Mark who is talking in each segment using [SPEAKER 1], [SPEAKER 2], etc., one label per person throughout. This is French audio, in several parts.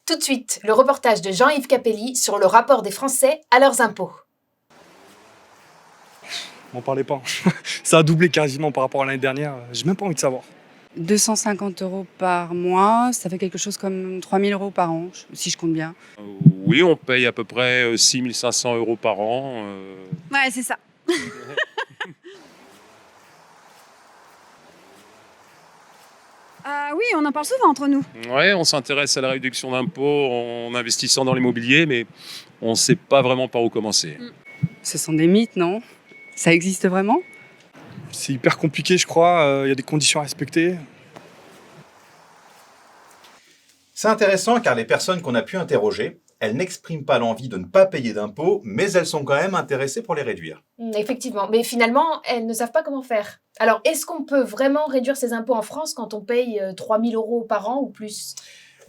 [SPEAKER 1] Tout de suite, le reportage de Jean-Yves Capelli sur le rapport des Français à leurs impôts.
[SPEAKER 2] M'en parlez pas. Ça a doublé quasiment par rapport à l'année dernière. J'ai même pas envie de savoir.
[SPEAKER 3] 250 € par mois, ça fait quelque chose comme 3 000 € par an, si je compte bien.
[SPEAKER 4] Oui, on paye à peu près 6 500 € par an.
[SPEAKER 3] Ouais, c'est ça.
[SPEAKER 5] Oui, on en parle souvent entre nous.
[SPEAKER 4] Ouais, on s'intéresse à la réduction d'impôts en investissant dans l'immobilier, mais on ne sait pas vraiment par où commencer.
[SPEAKER 3] Ce sont des mythes, non? Ça existe vraiment?
[SPEAKER 2] C'est hyper compliqué, je crois. Il y a des conditions à respecter.
[SPEAKER 6] C'est intéressant car les personnes qu'on a pu interroger, elles n'expriment pas l'envie de ne pas payer d'impôts, mais elles sont quand même intéressées pour les réduire.
[SPEAKER 1] Effectivement, mais finalement, elles ne savent pas comment faire. Alors, est-ce qu'on peut vraiment réduire ses impôts en France quand on paye 3 000 € par an ou plus?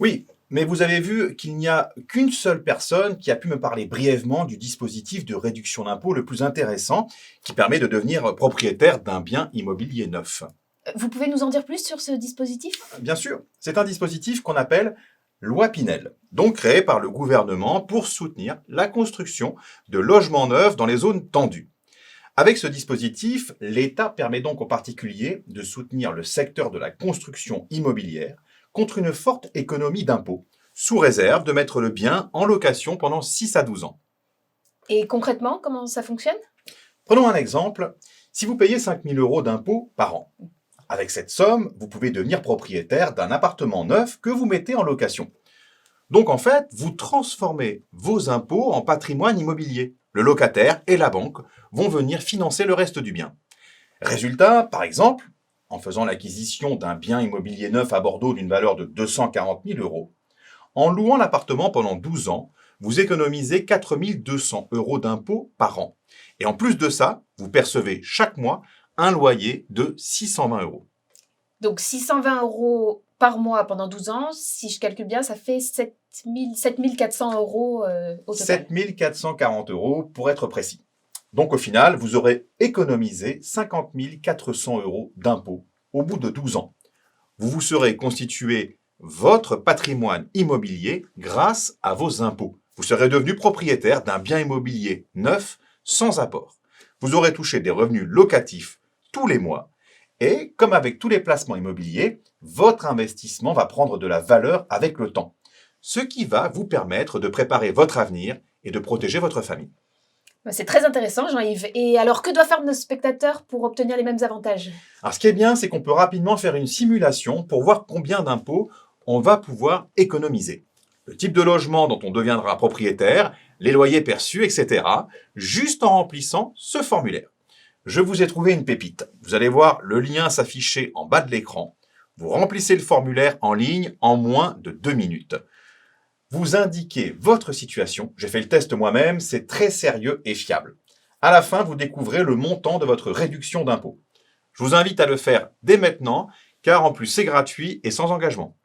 [SPEAKER 6] Oui, mais vous avez vu qu'il n'y a qu'une seule personne qui a pu me parler brièvement du dispositif de réduction d'impôts le plus intéressant, qui permet de devenir propriétaire d'un bien immobilier neuf.
[SPEAKER 1] Vous pouvez nous en dire plus sur ce dispositif?
[SPEAKER 6] Bien sûr, c'est un dispositif qu'on appelle Loi Pinel, donc créé par le gouvernement pour soutenir la construction de logements neufs dans les zones tendues. Avec ce dispositif, l'État permet donc aux particuliers de soutenir le secteur de la construction immobilière contre une forte économie d'impôts, sous réserve de mettre le bien en location pendant 6 à 12 ans.
[SPEAKER 1] Et concrètement, comment ça fonctionne?
[SPEAKER 6] Prenons un exemple, si vous payez 5 000 € d'impôts par an. Avec cette somme, vous pouvez devenir propriétaire d'un appartement neuf que vous mettez en location. Donc en fait, vous transformez vos impôts en patrimoine immobilier. Le locataire et la banque vont venir financer le reste du bien. Résultat, par exemple, en faisant l'acquisition d'un bien immobilier neuf à Bordeaux d'une valeur de 240 000 €, en louant l'appartement pendant 12 ans, vous économisez 4 200 € d'impôts par an. Et en plus de ça, vous percevez chaque mois un loyer de 620 €.
[SPEAKER 1] Donc 620 € par mois pendant 12 ans, si je calcule bien, ça fait 7 400 € au total.
[SPEAKER 6] 7 440 € pour être précis. Donc au final, vous aurez économisé 50 400 € d'impôts au bout de 12 ans. Vous vous serez constitué votre patrimoine immobilier grâce à vos impôts. Vous serez devenu propriétaire d'un bien immobilier neuf sans apport. Vous aurez touché des revenus locatifs tous les mois et, comme avec tous les placements immobiliers, votre investissement va prendre de la valeur avec le temps, ce qui va vous permettre de préparer votre avenir et de protéger votre famille.
[SPEAKER 1] C'est très intéressant, Jean-Yves. Et alors, que doivent faire nos spectateurs pour obtenir les mêmes avantages?
[SPEAKER 6] Alors ce qui est bien, c'est qu'on peut rapidement faire une simulation pour voir combien d'impôts on va pouvoir économiser. Le type de logement dont on deviendra propriétaire, les loyers perçus, etc. juste en remplissant ce formulaire. Je vous ai trouvé une pépite. Vous allez voir le lien s'afficher en bas de l'écran. Vous remplissez le formulaire en ligne en moins de 2 minutes. Vous indiquez votre situation. J'ai fait le test moi-même, c'est très sérieux et fiable. À la fin, vous découvrez le montant de votre réduction d'impôt. Je vous invite à le faire dès maintenant, car en plus c'est gratuit et sans engagement.